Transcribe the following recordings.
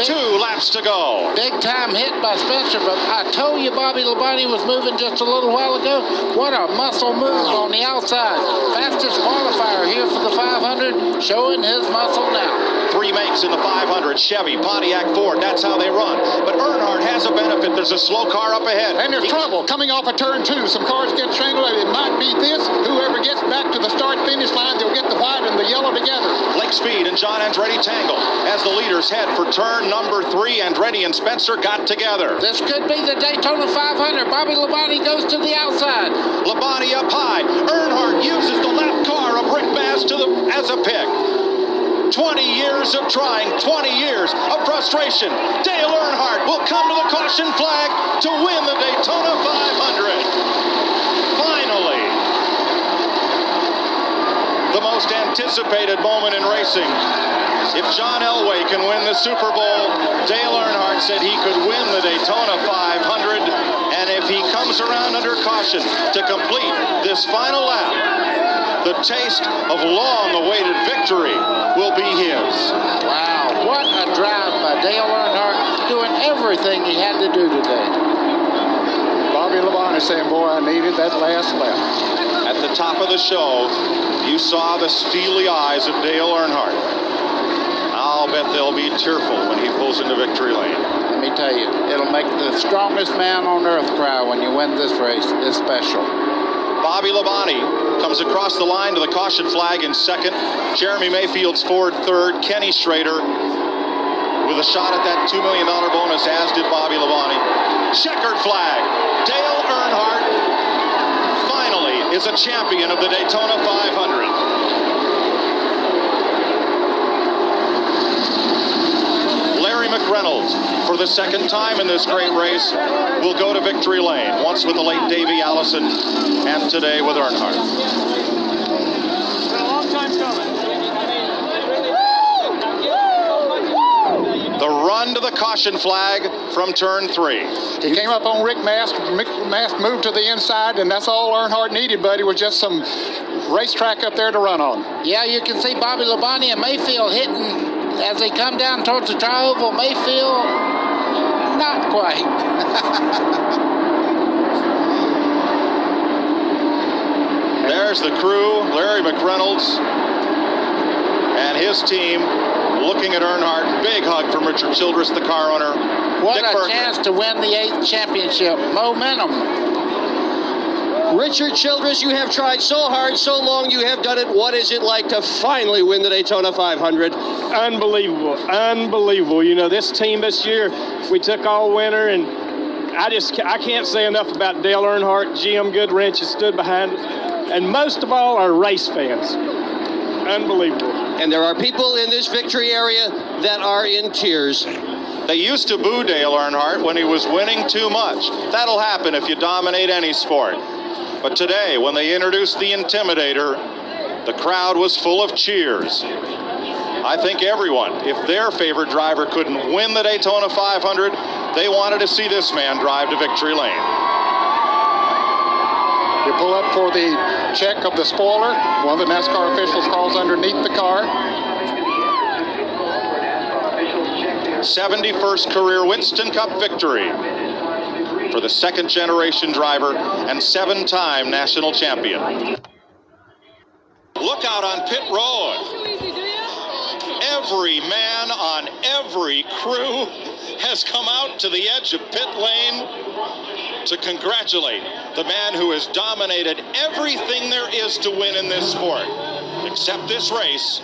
2 laps to go. Big time hit by Spencer, but I told you Bobby Labonte was moving just a little while ago. What a muscle move on the outside. Fastest qualifier here for the 500, showing his muscle now. 3 makes in the 500, Chevy, Pontiac, Ford, that's how they run. But Earnhardt has a benefit. There's a slow car up ahead. And there's trouble coming off of turn 2. Some cars get strangled. It might be this. Whoever gets back to the start-finish line, they'll get the white and the yellow together. Lake Speed and John Andretti tangle. As the leaders head for turn number 3, Andretti and Spencer got together. This could be the Daytona 500. Bobby Labonte goes to the outside. Labonte up high. Earnhardt uses the lap car of Rick Bass as a pick. 20 years of trying, 20 years of frustration. Dale Earnhardt will come to the caution flag to win the Daytona 500. Finally, the most anticipated moment in racing. If John Elway can win the Super Bowl, Dale Earnhardt said he could win the Daytona 500, and if he comes around under caution to complete this final lap, the taste of long-awaited victory will be his. Wow, what a drive by Dale Earnhardt, doing everything he had to do today. Bobby Labonte saying, boy, I needed that last lap. At the top of the show, you saw the steely eyes of Dale Earnhardt. I'll bet they'll be tearful when he pulls into victory lane. Let me tell you, it'll make the strongest man on earth cry when you win this race. It's special. Bobby Labonte comes across the line to the caution flag in second. Jeremy Mayfield's Ford third. Kenny Schrader with a shot at that $2 million bonus, as did Bobby Labonte. Checkered flag. Dale Earnhardt finally is a champion of the Daytona 500. Larry McReynolds, for the second time in this great race, will go to victory lane, once with the late Davey Allison and today with Earnhardt. It's been a long time coming. The run to the caution flag from turn 3. He came up on Rick Mast. Rick Mast moved to the inside, and that's all Earnhardt needed, buddy, was just some racetrack up there to run on. Yeah, you can see Bobby Labonte and Mayfield hitting as they come down towards the tri-oval. Mayfield, not quite. There's the crew, Larry McReynolds and his team looking at Earnhardt. Big hug from Richard Childress, the car owner. What Dick a Berger. chance to win the 8th championship. Momentum. Richard Childress, you have tried so hard, so long, you have done it. What is it like to finally win the Daytona 500? Unbelievable, unbelievable. You know, this team this year, we took all winter, and I can't say enough about Dale Earnhardt, GM Goodwrench has stood behind us, and most of all, our race fans. Unbelievable. And there are people in this victory area that are in tears. They used to boo Dale Earnhardt when he was winning too much. That'll happen if you dominate any sport. But today, when they introduced the Intimidator, the crowd was full of cheers. I think everyone, if their favorite driver couldn't win the Daytona 500, they wanted to see this man drive to victory lane. You pull up for the check of the spoiler. One of the NASCAR officials crawls underneath the car. 71st career Winston Cup victory for the second-generation driver and 7-time national champion. Look out on pit road. Every man on every crew has come out to the edge of pit lane to congratulate the man who has dominated everything there is to win in this sport, except this race,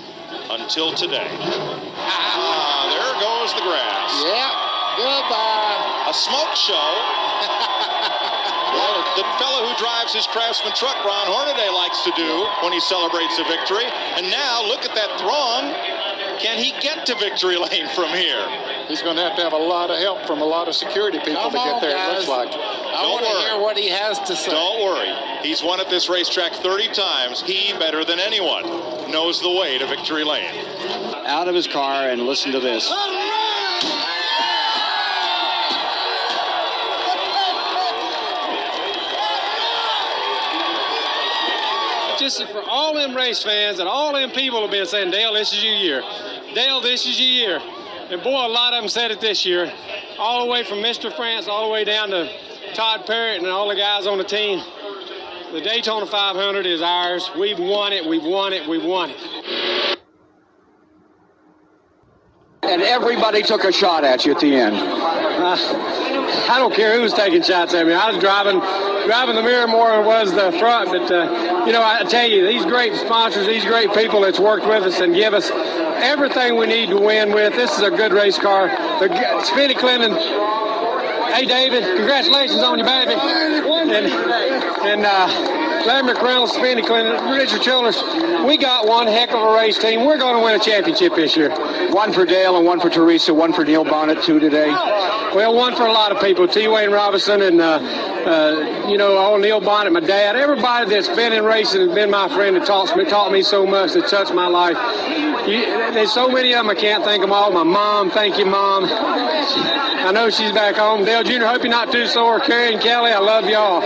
until today. There goes the grass. Yeah, goodbye. A smoke show. Well, the fellow who drives his Craftsman truck, Ron Hornaday, likes to do when he celebrates a victory. And now, look at that throng. Can he get to victory lane from here? He's going to have a lot of help from a lot of security people to get there, it looks like. I want to hear what he has to say. Don't worry. He's won at this racetrack 30 times. He, better than anyone, knows the way to victory lane. Out of his car and listen to this. Just for all them race fans and all them people have been saying, Dale, this is your year. Dale, this is your year. And boy, a lot of them said it this year. All the way from Mr. France, all the way down to Todd Parrott and all the guys on the team. The Daytona 500 is ours. We've won it, we've won it, we've won it. And everybody took a shot at you at the end. I don't care who was taking shots at me. I was driving the mirror more than it was the front. But, I tell you, these great sponsors, these great people that's worked with us and give us everything we need to win with. This is a good race car. Spinny Clinton. Hey, David, congratulations on your baby. And Larry McReynolds, Spinny Clinton, Richard Childress, we got one heck of a race team. We're going to win a championship this year. One for Dale and one for Teresa, one for Neil Bonnet, two today. Well, one for a lot of people. T. Wayne Robinson and, Neil Bonnet, my dad. Everybody that's been in racing has been my friend that taught me so much, that touched my life. There's so many of them, I can't thank them all. My mom, thank you, Mom. I know she's back home. Dale Jr., hope you're not too sore. Carrie and Kelly, I love y'all.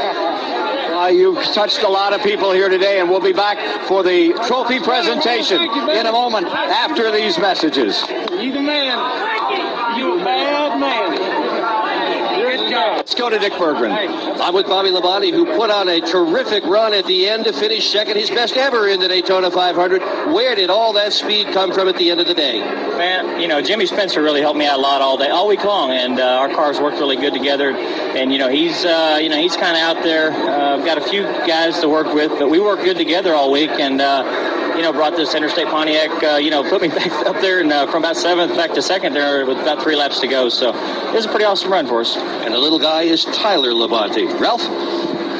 You've touched a lot of people here today, and we'll be back for the trophy presentation in a moment after these messages. You the man. You a bad man. Let's go to Dick Berggren. I'm with Bobby Labonte, who put on a terrific run at the end to finish second, his best ever in the Daytona 500. Where did all that speed come from at the end of the day? Man, Jimmy Spencer really helped me out a lot all week long, and our cars worked really good together. And he's kind of out there. I've got a few guys to work with, but we worked good together all week, and brought this Interstate Pontiac, put me back up there, and from about 7th back to 2nd there with about 3 laps to go. So it was a pretty awesome run for us. And the little guy is Tyler Labonte. Ralph?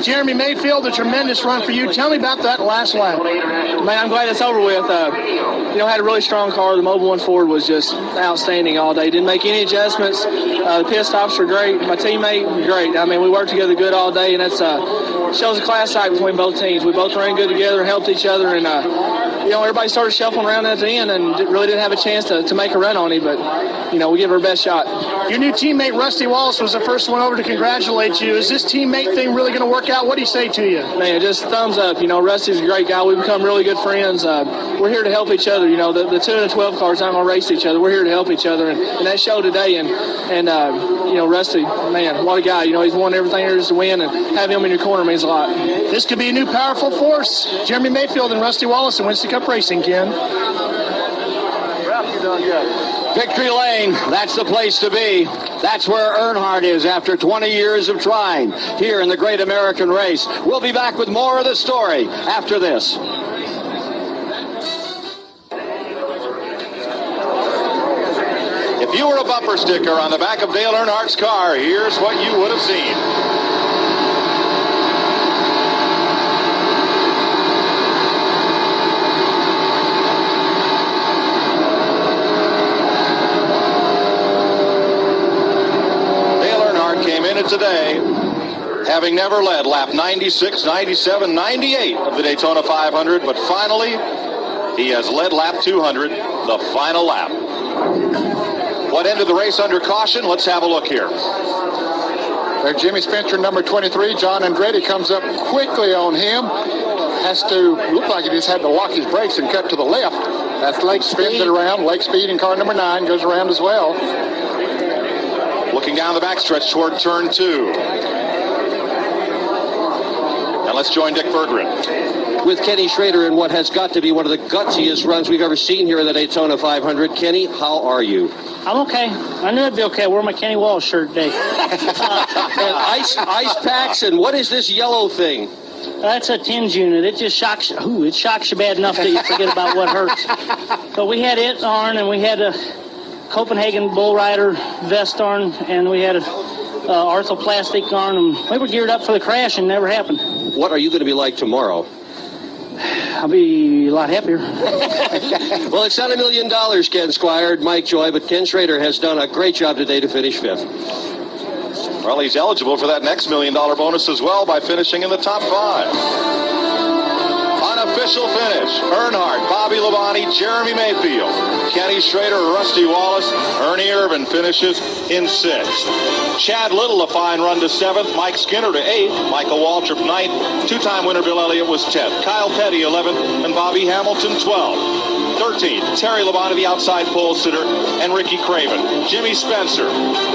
Jeremy Mayfield, a tremendous run for you. Tell me about that last lap. Man, I'm glad it's over with. Had a really strong car. The Mobil 1 Ford was just outstanding all day. Didn't make any adjustments. The pit stops were great. My teammate, great. I mean, we worked together good all day, and that's shows a class act between both teams. We both ran good together and helped each other, and everybody started shuffling around at the end and really didn't have a chance to make a run on him, but we give her our best shot. Your new teammate Rusty Wallace was the first one over to congratulate you. Is this teammate thing really going to work out? What do you say to you? Man, just thumbs up. Rusty's a great guy. We've become really good friends. We're here to help each other. The 2 and the 12 cars aren't going to race each other. We're here to help each other, and that showed today. And Rusty, man, what a guy. He's won everything there is to win, and having him in your corner means a lot. This could be a new powerful force. Jeremy Mayfield and Rusty Wallace in Winston Cup Racing, Ken. Ralph, you're doing good. Victory Lane, that's the place to be. That's where Earnhardt is after 20 years of trying here in the Great American Race. We'll be back with more of the story after this. If you were a bumper sticker on the back of Dale Earnhardt's car, here's what you would have seen. Today, having never led lap 96, 97, 98 of the Daytona 500, but finally he has led lap 200, the final lap. What ended the race under caution? Let's have a look here. There's Jimmy Spencer, number 23. John Andretti comes up quickly on him. Has to look like he just had to lock his brakes and cut to the left. That's Lake spins it around. Lake Speed in car number 9 goes around as well. Looking down the backstretch toward turn 2. And let's join Dick Berggren. With Kenny Schrader in what has got to be one of the gutsiest runs we've ever seen here in the Daytona 500. Kenny, how are you? I'm okay. I knew it'd be okay. I wore my Kenny Walsh shirt today. Ice packs, and what is this yellow thing? That's a tinge unit. It just shocks you. It shocks you bad enough that you forget about what hurts. But we had it on, and we had a Copenhagen Bull Rider vest on, and we had a arthroplastic on, and we were geared up for the crash, and it never happened. What are you going to be like tomorrow? I'll be a lot happier. Well, it's not $1 million, Ken Squire, Mike Joy, but Ken Schrader has done a great job today to finish 5th. Well, he's eligible for that next $1 million bonus as well by finishing in the top 5. Unofficial finish. Earnhardt, Bobby Labonte, Jeremy Mayfield, Kenny Schrader, Rusty Wallace, Ernie Irvin finishes in 6th. Chad Little, a fine run to 7th. Mike Skinner to 8th. Michael Waltrip 9th. Two-time winner Bill Elliott was 10th. Kyle Petty 11th. And Bobby Hamilton 12th. 13th, Terry Labonte, the outside pole sitter, and Ricky Craven. Jimmy Spencer,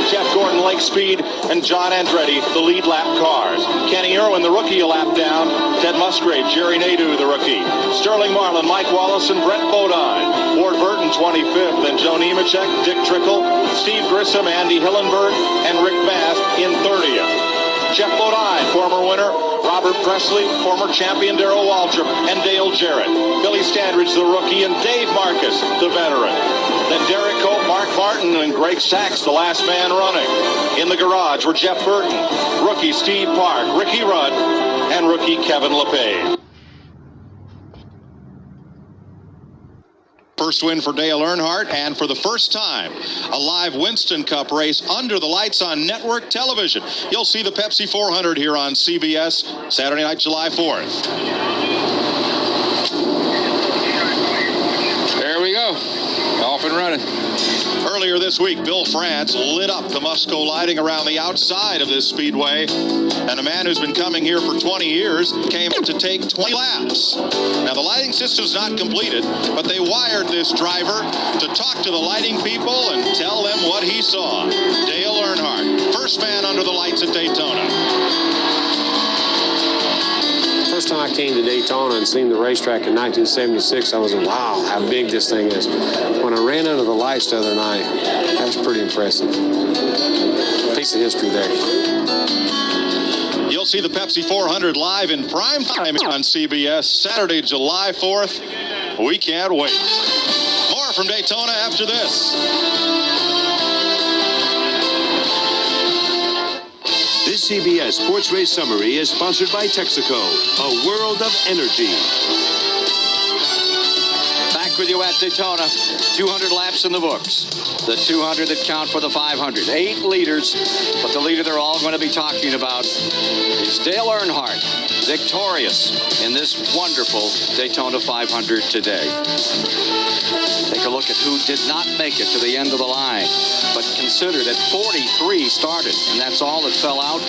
Jeff Gordon, Lake Speed, and John Andretti, the lead lap cars. Kenny Irwin, the rookie, a lap down. Ted Musgrave, Jerry Nadeau, the rookie. Sterling Marlin, Mike Wallace, and Brett Bodine. Ward Burton, 25th, and Joe Nemechek, Dick Trickle, Steve Grissom, Andy Hillenberg, and Rick Bass in 30th. Jeff Bodine, former winner, Robert Presley, former champion Darrell Waltrip, and Dale Jarrett. Billy Standridge, the rookie, and Dave Marcus, the veteran. Then Derek Cope, Mark Martin, and Greg Sachs, the last man running. In the garage were Jeff Burton, rookie Steve Park, Ricky Rudd, and rookie Kevin LePage. First win for Dale Earnhardt, and for the first time, a live Winston Cup race under the lights on network television. You'll see the Pepsi 400 here on CBS Saturday night, July 4th. There we go. Off and running. Earlier this week, Bill France lit up the Musco lighting around the outside of this speedway, and a man who's been coming here for 20 years came to take 20 laps. Now, the lighting system's not completed, but they wired this driver to talk to the lighting people and tell them what he saw. Dale Earnhardt, first man under the lights at Daytona. First time I came to Daytona and seen the racetrack in 1976, I was like, wow, how big this thing is. When I ran under the lights the other night, that was pretty impressive. Piece of history there. You'll see the Pepsi 400 live in prime time on CBS Saturday, July 4th. We can't wait. More from Daytona after this. This CBS Sports Race Summary is sponsored by Texaco, a world of energy. Back with you at Daytona. 200 laps in the books. The 200 that count for the 500. 8 leaders, but the leader they're all going to be talking about is Dale Earnhardt, victorious in this wonderful Daytona 500 today. Take a look at who did not make it to the end of the line, but consider that 43 started, and that's all that fell out.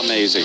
Amazing.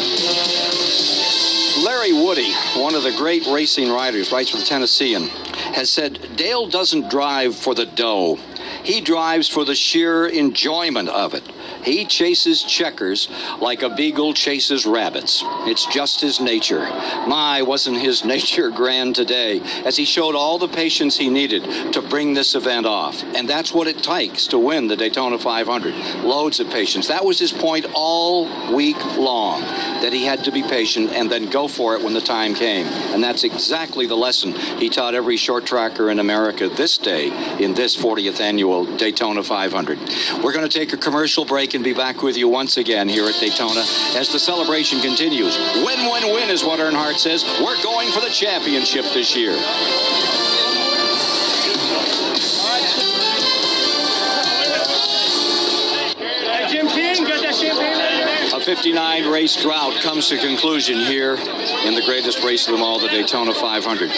Larry Woody, one of the great racing riders, writes for the Tennessean, has said Dale doesn't drive for the dough. He drives for the sheer enjoyment of it. He chases checkers like a beagle chases rabbits. It's just his nature. My, wasn't his nature grand today, as he showed all the patience he needed to bring this event off. And that's what it takes to win the Daytona 500. Loads of patience. That was his point all week long, that he had to be patient and then go for it when the time came. And that's exactly the lesson he taught every short tracker in America this day in this 40th annual Daytona 500. We're going to take a commercial break and be back with you once again here at Daytona as the celebration continues. Win, win, win is what Earnhardt says. We're going for the championship this year. A 59 race drought comes to conclusion here in the greatest race of them all, the Daytona 500.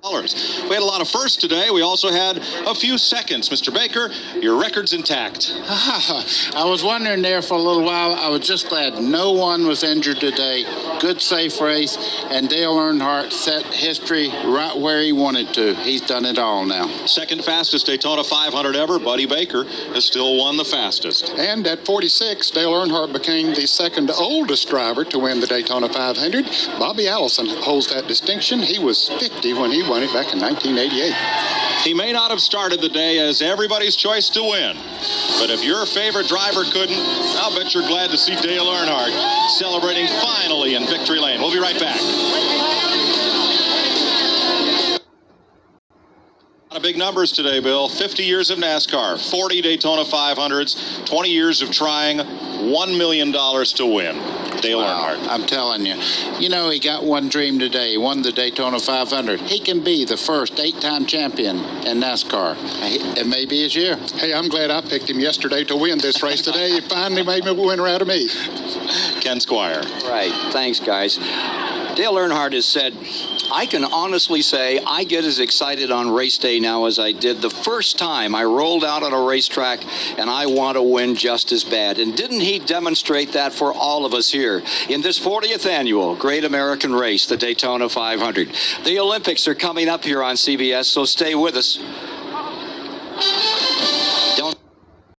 We had a lot of firsts today. We also had a few seconds. Mr. Baker, your record's intact. I was wondering there for a little while. I was just glad no one was injured today. Good, safe race, and Dale Earnhardt set history right where he wanted to. He's done it all now. Second fastest Daytona 500 ever. Buddy Baker has still won the fastest. And at 46, Dale Earnhardt became the second oldest driver to win the Daytona 500. Bobby Allison holds that distinction. He was 50 when he won it back in 1988. He may not have started the day as everybody's choice to win, but if your favorite driver couldn't, I'll bet you're glad to see Dale Earnhardt celebrating finally in victory lane. We'll be right back. A lot of big numbers today, Bill. 50 years of NASCAR, 40 Daytona 500s, 20 years of trying, $1 million to win. Dale Earnhardt. I'm telling you. You know, he got one dream today. He won the Daytona 500. He can be the first 8-time champion in NASCAR. It may be his year. Hey, I'm glad I picked him yesterday to win this race today. He finally made a winner out of me. Ken Squire. Right. Thanks, guys. Dale Earnhardt has said I can honestly say I get as excited on race day now as I did the first time I rolled out on a racetrack, and I want to win just as bad. And didn't he demonstrate that for all of us here in this 40th annual Great American Race, the Daytona 500? The Olympics are coming up here on CBS, so stay with us.